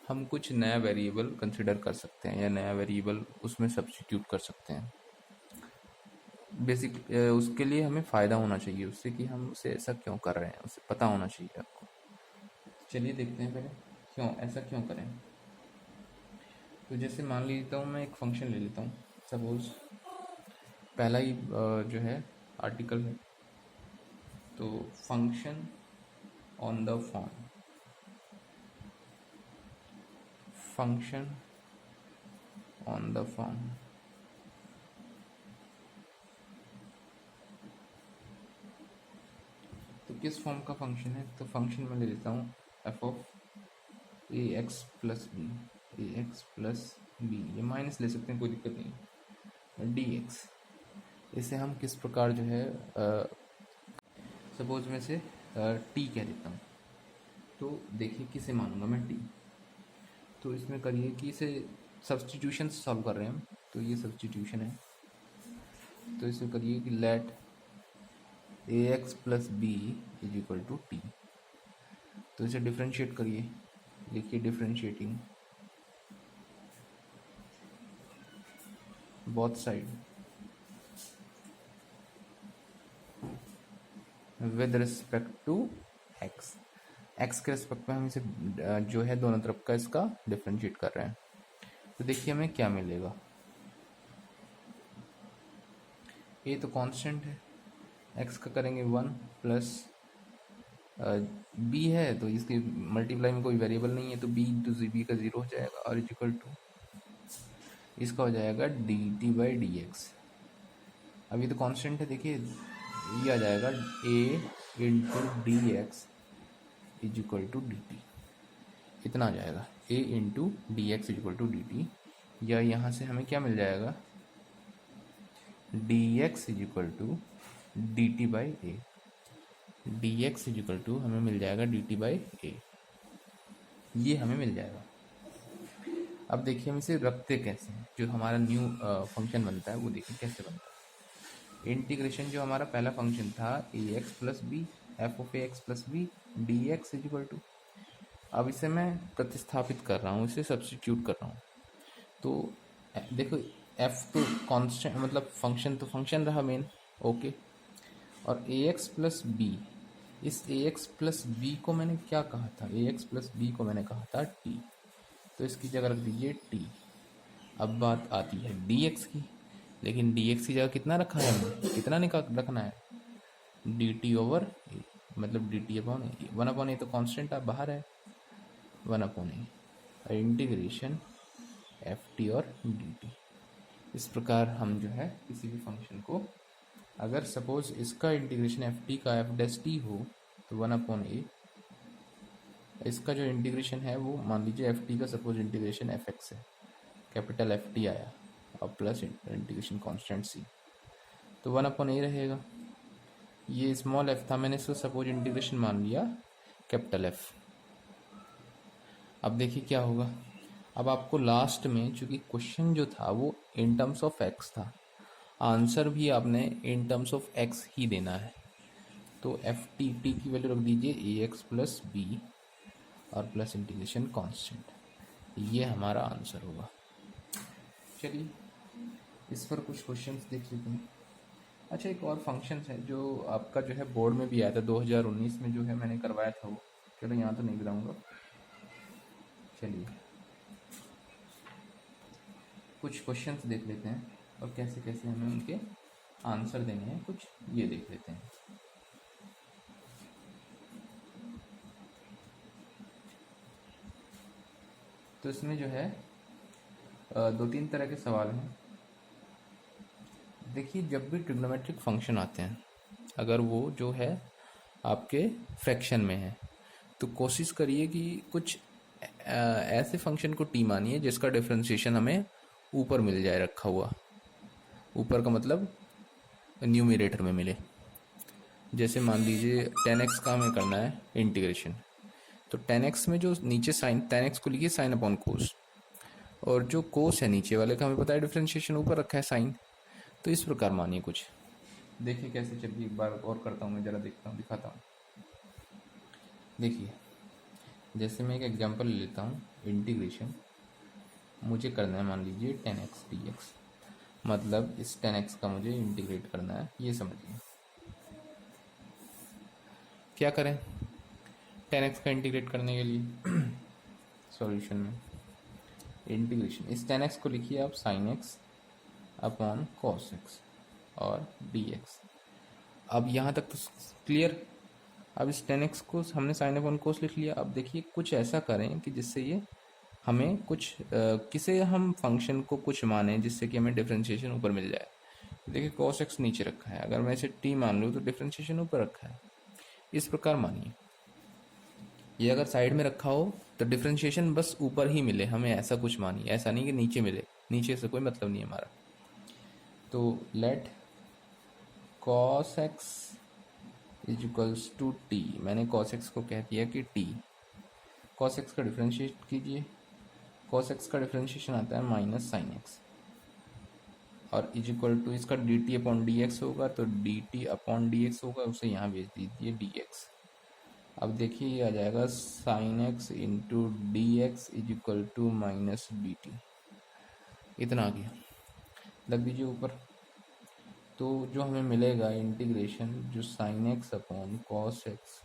हम कुछ नया वेरिएबल कंसिडर कर सकते हैं या नया वेरिएबल उसमें सब्स्टिट्यूट कर सकते हैं। बेसिक उसके लिए हमें फ़ायदा होना चाहिए उससे कि हम उसे ऐसा क्यों कर रहे हैं, उसे पता होना चाहिए आपको। चलिए देखते हैं पहले क्यों ऐसा क्यों करें। तो जैसे मान लेता हूँ मैं एक फंक्शन ले लेता हूँ, सपोज पहला ही जो है आर्टिकल है, तो function on the form, function on the form, तो किस फॉर्म का फंक्शन है, तो फंक्शन में ले लेता हूँ F of A x plus B, A x plus B, ये माइनस ले सकते हैं कोई दिक्कत नहीं, डी एक्स। इसे हम किस प्रकार जो है सपोज में से टी कह देता हूँ, तो देखिए किसे मानूंगा मैं टी, तो इसमें करिए कि इसे सब्स्टिट्यूशन सॉल्व कर रहे हैं हम, तो ये सब्स्टिट्यूशन है, तो इसे करिए कि let A x plus B is equal to T, तो इसे डिफ्रेंशिएट करिए, लिखिए differentiating both side with respect to X, X के रिस्पेक्ट में हम इसे जो है दोनों तरफ का इसका डिफ्रेंशिएट कर रहे हैं। तो देखिए हमें क्या मिलेगा, ए तो कांस्टेंट है, एक्स का करेंगे 1 प्लस बी है तो इसके मल्टीप्लाई में कोई वेरिएबल नहीं है, तो बी इंटू बी का 0 हो जाएगा और इज इक्वल टू इसका हो जाएगा d T by d x. अब ये तो कांस्टेंट है, देखिए ये आ जाएगा a into D x is equal to D T, इतना आ जाएगा a into D x is equal to D t, या यहाँ से हमें क्या मिल जाएगा d x is equal to D T by a, d x is equal to हमें मिल जाएगा डी टी बाई ए, ये हमें मिल जाएगा। अब देखिए हम इसे रखते कैसे हैं, जो हमारा न्यू फंक्शन बनता है वो देखिए कैसे बनता है। इंटीग्रेशन जो हमारा पहला फंक्शन था a x plus b, f of A x plus b d x is equal to, अब इसे मैं प्रतिस्थापित कर रहा हूँ, इसे सब्स्टिट्यूट कर रहा हूँ, तो देखो एफ तो कांस्टेंट मतलब फंक्शन तो फंक्शन रहा मेन, ओके, और ए एक्स प्लस बी, इस ए एक्स प्लस बी को मैंने क्या कहा था, ए एक्स प्लस बी को मैंने कहा था टी, तो इसकी जगह रख दीजिए टी, अब बात आती है dx की, लेकिन dx की जगह कितना रखा है हमने, कितना निकाल रखना है, dt ओवर ए, मतलब dt अपॉन ए, 1/a तो कांस्टेंट आप बाहर है, 1/a इंटीग्रेशन एफ टी और डी टी। इस प्रकार हम जो है किसी भी फंक्शन को, अगर सपोज इसका इंटीग्रेशन एफ टी का एफ डैश टी हो तो 1/a, इसका जो इंटीग्रेशन है वो मान लीजिए एफ टी का सपोज इंटीग्रेशन एफ एक्स है, कैपिटल एफ टी आया और प्लस इंटीग्रेशन कांस्टेंट सी, तो 1/a रहेगा। ये स्मॉल एफ था, मैंने इसको सपोज इंटीग्रेशन मान लिया कैपिटल एफ। अब देखिए क्या होगा, अब आपको लास्ट में, चूंकि क्वेश्चन जो था वो इन टर्म्स ऑफ एक्स था, आंसर भी आपने इन टर्म्स ऑफ एक्स ही देना है, तो एफ टी टी की वैल्यू रख दीजिए ए एक्स प्लस बी और प्लस इंटीग्रेशन कांस्टेंट, ये हमारा आंसर होगा। चलिए इस पर कुछ क्वेश्चंस देख लेते हैं। अच्छा, एक और फंक्शन है जो आपका जो है बोर्ड में भी आया था 2019 में, जो है मैंने करवाया था वो, चलो यहाँ तो नहीं बताऊँगा। चलिए कुछ क्वेश्चंस देख लेते हैं और कैसे कैसे हमें उनके आंसर देने हैं, कुछ ये देख लेते हैं। तो इसमें जो है दो तीन तरह के सवाल हैं। देखिए, जब भी ट्रिग्नोमेट्रिक फंक्शन आते हैं, अगर वो जो है आपके फ्रैक्शन में है, तो कोशिश करिए कि कुछ ऐसे फंक्शन को टी मानिए जिसका डिफरेंशिएशन हमें ऊपर मिल जाए रखा हुआ, ऊपर का मतलब न्यूमरेटर में मिले। जैसे मान लीजिए 10x का हमें करना है इंटीग्रेशन, तो 10x में जो नीचे साइन, 10x को लिखिए साइन अपॉन कोस, और जो कोस है नीचे वाले का हमें पता है डिफरेंशिएशन ऊपर रखा है साइन, तो इस प्रकार मानिए कुछ। देखिए कैसे, चलिए एक बार और करता हूँ मैं, ज़रा देखता हूँ, दिखाता हूँ। देखिए जैसे मैं एक एग्जांपल ले लेता हूँ, इंटीग्रेशन मुझे करना है मान लीजिए 10x dx, मतलब इस 10x का मुझे इंटीग्रेट करना है, ये समझिए। क्या करें 10x का इंटीग्रेट करने के लिए सॉल्यूशन में इंटीग्रेशन, इस 10x को लिखिए आप sine x upon cos x और dx। अब यहाँ तक तो क्लियर। अब इस 10x को हमने साइन अपॉन कोस लिख लिया। अब देखिए कुछ ऐसा करें कि जिससे ये हमें कुछ किसे हम फंक्शन को कुछ माने जिससे कि हमें डिफरेंशिएशन ऊपर मिल जाए। देखिए cos x नीचे रखा है, अगर मैं इसे t मान लूँ तो डिफरेंशिएशन ऊपर रखा है, इस प्रकार मानिए। ये अगर साइड में रखा हो तो डिफरेंशिएशन बस ऊपर ही मिले हमें, ऐसा कुछ मानिए, ऐसा नहीं कि नीचे मिले, नीचे से कोई मतलब नहीं है हमारा। तो let cos x is equals to T, मैंने cos x को कह दिया कि t, cos x का डिफरेंशिएट कीजिए, cos x का डिफरेंशिएशन आता है माइनस साइन एक्स, और इज इक्वल टू इसका D T upon D x होगा, तो D T upon D x होगा, उसे यहाँ भेज दीजिए डी एक्स। अब देखिए ये आ जाएगा sine X into D x is equal to minus D T, इतना आ गया, लग दीजिए ऊपर। तो जो हमें मिलेगा इंटीग्रेशन, जो sine x upon cos x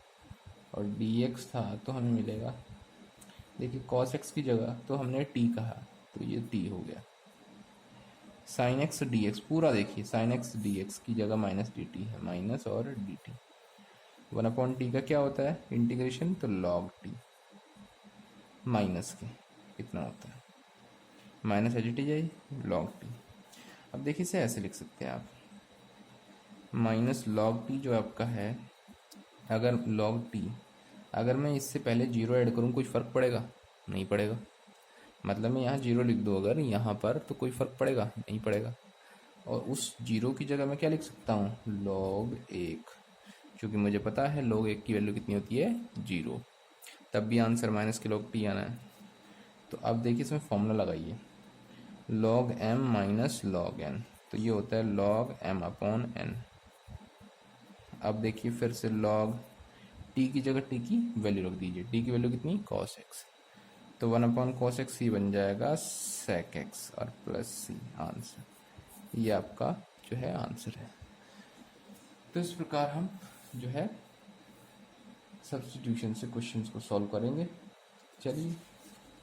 और डी एक्स था, तो हमें मिलेगा, देखिए कॉस एक्स की जगह तो हमने टी कहा, तो ये टी हो गया, साइन एक्स डी एक्स पूरा, देखिए साइन एक्स डी एक्स की जगह माइनस डी टी है, माइनस और डी टी, 1/t का क्या होता है इंटीग्रेशन, तो लॉग टी, माइनस के कितना होता है, माइनस एच टी जाइए लॉग टी। अब देखिए इसे ऐसे लिख सकते हैं आप, माइनस लॉग टी जो आपका है, अगर लॉग टी, अगर मैं इससे पहले जीरो ऐड करूँ कुछ फ़र्क पड़ेगा, नहीं पड़ेगा, मतलब मैं यहाँ जीरो लिख दूँ अगर यहाँ पर, तो कोई फ़र्क पड़ेगा, नहीं पड़ेगा। और उस जीरो की जगह मैं क्या लिख सकता हूँ, लॉग एक, क्योंकि मुझे पता है लॉग एक की वैल्यू कितनी होती है, जीरो, तब भी आंसर माइनस के लॉग टी आना है। तो अब देखिए इसमें फॉर्मूला लगाइए, log M minus log N, तो ये होता है लॉग एम अपॉन एन। अब देखिए फिर से लॉग टी की जगह टी की वैल्यू रख दीजिए, टी की वैल्यू कितनी, कॉस एक्स, तो 1/cos x ही बन जाएगा sec x और प्लस सी, आंसर, ये आपका जो है आंसर है। तो इस प्रकार हम जो है सब्स्टिट्यूशन से क्वेश्चंस को सॉल्व करेंगे। चलिए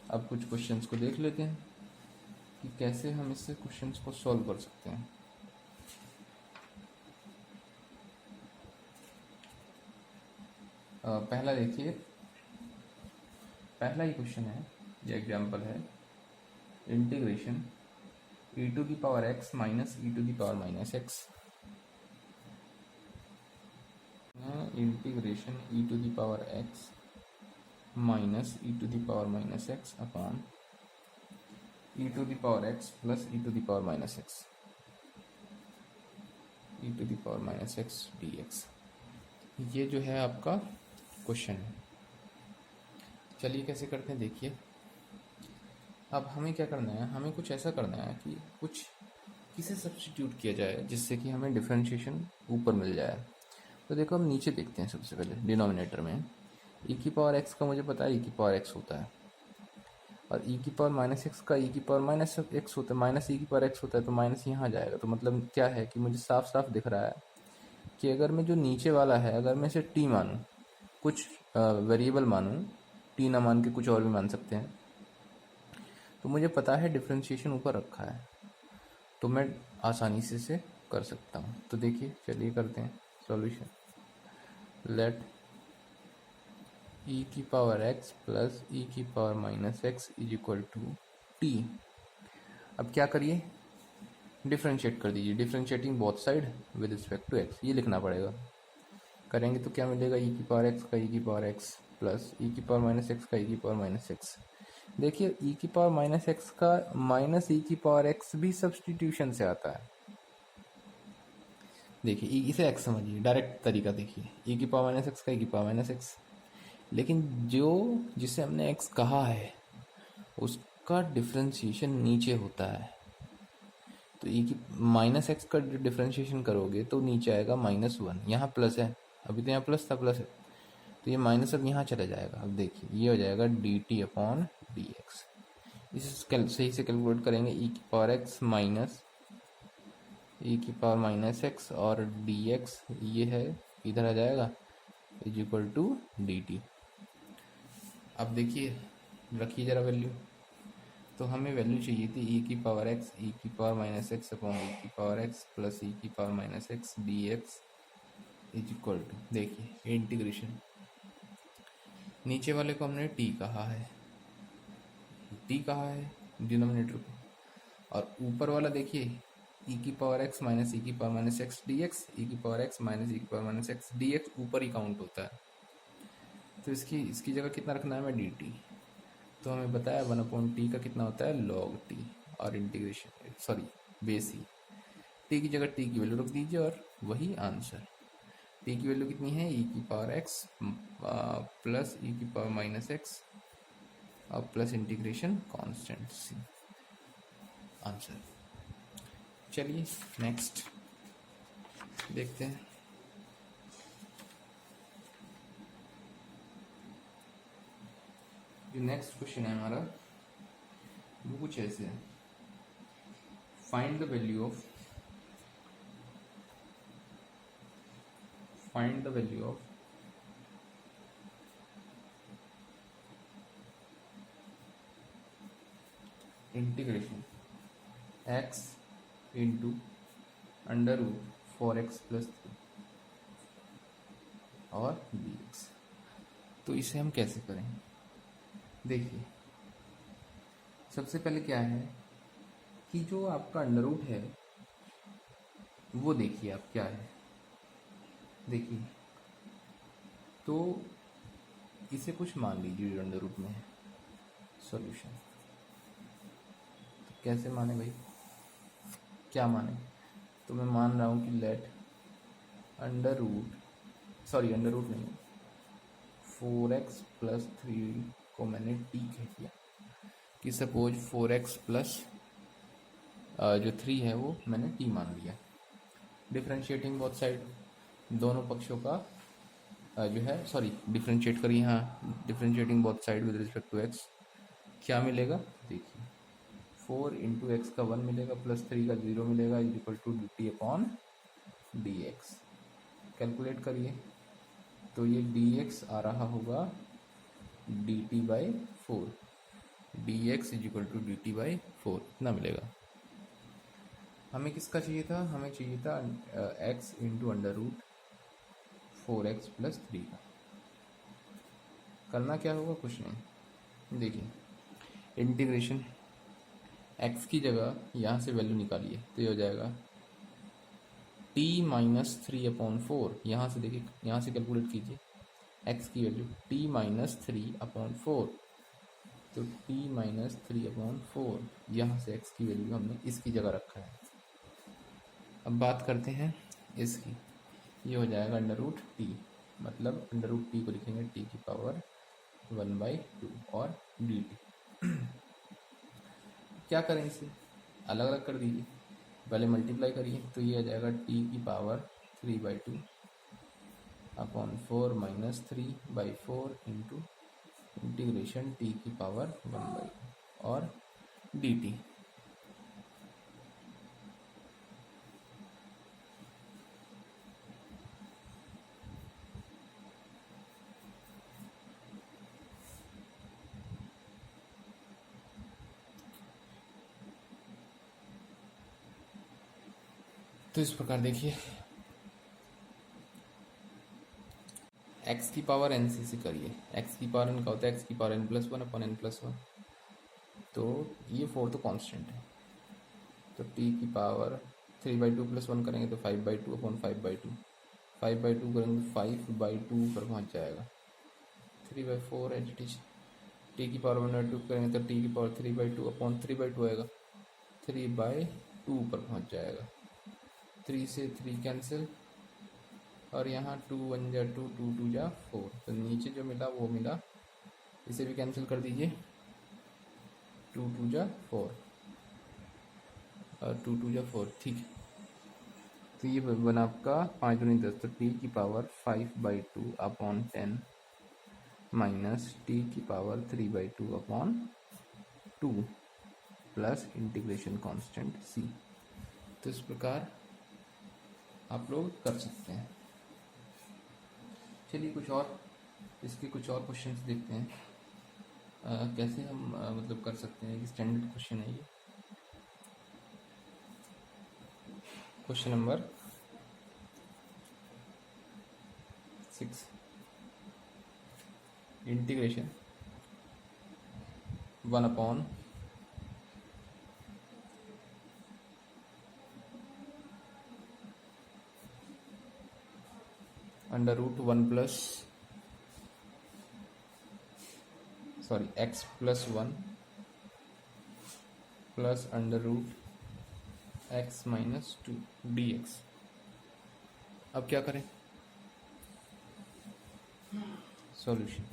अब कुछ क्वेश्चंस को देख लेते हैं कि कैसे हम इससे क्वेश्चंस को सॉल्व कर सकते हैं। पहला देखिए, पहला ही क्वेश्चन है, ये एग्जांपल है, integration e to the power x minus e to the power minus x, integration e to the power x minus e to the power minus x upon e to the power x plus e to the power minus x, e to the power minus x dx। ये जो है आपका question है। चलिए कैसे करते हैं देखिए। अब हमें क्या करना है, हमें कुछ ऐसा करना है कि कुछ किसे सब्स्टिट्यूट किया जाए जिससे कि हमें डिफरेंशिएशन ऊपर मिल जाए। तो देखो हम नीचे देखते हैं, सबसे पहले डिनोमिनेटर में e की पावर x का मुझे पता है e की पावर x होता है, और e की पावर माइनस एक्स का e की पावर माइनस एक्स होता है, माइनस e की पावर x होता है, तो माइनस यहाँ जाएगा। तो मतलब क्या है कि मुझे साफ साफ दिख रहा है कि अगर मैं जो नीचे वाला है, अगर मैं इसे t मानूँ, कुछ वेरिएबल मानूँ, t ना मान के कुछ और भी मान सकते हैं, तो मुझे पता है डिफरेंशिएशन ऊपर रखा है, तो मैं आसानी से इसे कर सकता हूँ। तो देखिए चलिए करते हैं सॉल्यूशन। लेट e की पावर x प्लस e की power minus x is equal to t। अब क्या करिए, डिफरेंशिएट कर दीजिए, differentiating both side with respect to x, ये लिखना पड़ेगा। करेंगे तो क्या मिलेगा, e की पावर x का e की पावर x प्लस e की पावर माइनस x का e की पावर माइनस x। देखिए e की पावर माइनस x का माइनस e की पावर x भी सब्स्टिट्यूशन से आता है। देखिए इसे x समझिए, डायरेक्ट तरीका देखिए, e की पावर माइनस x का e की पावर माइनस x, लेकिन जो जिसे हमने x कहा है उसका डिफरेंशिएशन नीचे होता है। तो e की माइनस एक्स का डिफरेंशिएशन करोगे तो नीचे आएगा -1, यहाँ प्लस है, अभी तो यहाँ प्लस था, प्लस है, तो ये माइनस अब यहाँ चला जाएगा। अब देखिए ये हो जाएगा dt अपॉन डी एक्स। इसे सही से कैलकुलेट करेंगे, e की पावर x माइनस e की पावर माइनस एक्स और dx ये है, इधर आ जाएगा, इज इक्वल टू dt। अब देखिए रखिए जरा वैल्यू, तो हमें वैल्यू चाहिए थी e की पावर x, e की power minus x upon e की पावर x प्लस e की power minus x dx is equal to, देखिए इंटीग्रेशन, नीचे वाले को हमने t कहा है, t कहा है डिनोमिनेटर को, और ऊपर वाला देखिए e की पावर x माइनस e की power minus x dx, e की पावर x माइनस e की पावर माइनस एक्स dx ऊपर ही काउंट होता है, तो इसकी जगह कितना रखना है हमें dt। तो हमें बताया 1/t का कितना होता है log t, और इंटीग्रेशन सॉरी बेस ही, t की जगह t की वैल्यू रख दीजिए और वही आंसर। t की वैल्यू कितनी है, e की पावर x प्लस e की पावर माइनस एक्स और प्लस इंटीग्रेशन कांस्टेंट सी, आंसर। चलिए नेक्स्ट देखते हैं। जो नेक्स्ट क्वेश्चन है हमारा वो कुछ ऐसे है, find the value of integration x into under root 4x plus 3 और dx। तो इसे हम कैसे करें, देखिए सबसे पहले क्या है कि जो आपका अंडर रूट है वो देखिए आप क्या है, देखिए तो इसे कुछ मान लीजिए जो अंडर रूट में है। सॉल्यूशन तो कैसे माने भाई, क्या माने, तो मैं मान रहा हूँ कि लेट अंडर रूट नहीं, 4x प्लस 3 को मैंने t कह दिया, कि सपोज 4x प्लस जो 3 है वो मैंने t मान लिया। डिफरेंशिएटिंग बोथ साइड, दोनों पक्षों का जो है सॉरी डिफरेंशिएट करिए, हाँ differentiating both side with respect to x, क्या मिलेगा देखिए, 4 इंटू एक्स का 1 मिलेगा प्लस 3 का 0 मिलेगा, is equal to dt upon dx। Calculate करिए तो ये dx आ रहा होगा dt by 4, D x is equal to D T by 4 इतना मिलेगा। हमें किसका चाहिए था? हमें चाहिए था x into under root 4x plus 3 का। करना क्या होगा? कुछ नहीं, देखिए इंटीग्रेशन x की जगह यहाँ से वैल्यू निकालिए तो ये हो जाएगा t माइनस 3/4। यहाँ से देखिए, यहाँ से कैलकुलेट कीजिए x की वैल्यू t माइनस 3/4, तो t माइनस 3/4 यहाँ से x की वैल्यू हमने इसकी जगह रखा है। अब बात करते हैं इसकी, ये हो जाएगा अंडर रूट टी, मतलब अंडर रूट टी को लिखेंगे टी की पावर 1/2 और डी टी। क्या करें इसे? अलग अलग कर दीजिए, पहले मल्टीप्लाई करिए तो ये आ जाएगा टी की power 3/2 upon 4 minus 3/4 into integration T की पावर 1/2 और डी टी। तो इस प्रकार देखिए x की पावर n से करिए, x की पावर n का होता है x की power n plus 1 upon n plus 1, तो ये 4 तो कांस्टेंट है, तो t की पावर 3/2 प्लस 1 करेंगे तो 5/2 अपॉन 5/2, 5/2 करेंगे तो 5/2 पर पहुंच जाएगा, 3/4 एज इट इज। टी की पावर 1/2 करेंगे तो टी की पावर 3/2 अपॉन 3/2 आएगा, 3/2 पर पहुंच जाएगा। 3 से 3 कैंसिल और यहाँ 2 1 जा 2, 2 2 जा 4, तो नीचे जो मिला वो मिला, इसे भी कैंसिल कर दीजिए, 2 2 जा 4 और 2 2 जा 4, ठीक है। तो ये बना आपका 5 दूनी 10, तो टी की पावर 5/2 अपॉन 10 माइनस टी की power 3/2 upon 2 plus integration constant c. तो इस प्रकार आप लोग कर सकते हैं। चलिए कुछ और इसके कुछ और क्वेश्चंस देखते हैं, कैसे हम मतलब कर सकते हैं। स्टैंडर्ड क्वेश्चन है ये। Question number 6, integration 1 upon under root 1 plus x plus 1 plus under root x minus 2 dx। अब क्या करें? सॉल्यूशन।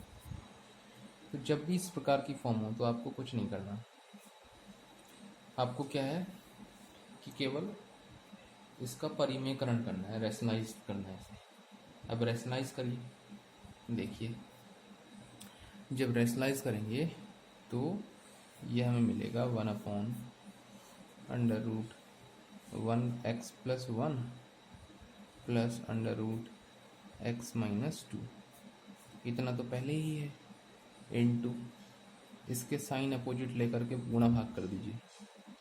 तो जब भी इस प्रकार की फॉर्म हो तो आपको कुछ नहीं करना, आपको क्या है कि केवल इसका परिमेयकरण करना है, रैशनलाइज करना है इसे। अब रैशनलाइज करिए, देखिए जब रैशनलाइज करेंगे तो यह हमें मिलेगा 1 upon under root 1x plus 1 plus under root x minus 2, इतना तो पहले ही है, इनटू इसके साइन अपोजिट लेकर के गुणा भाग कर दीजिए,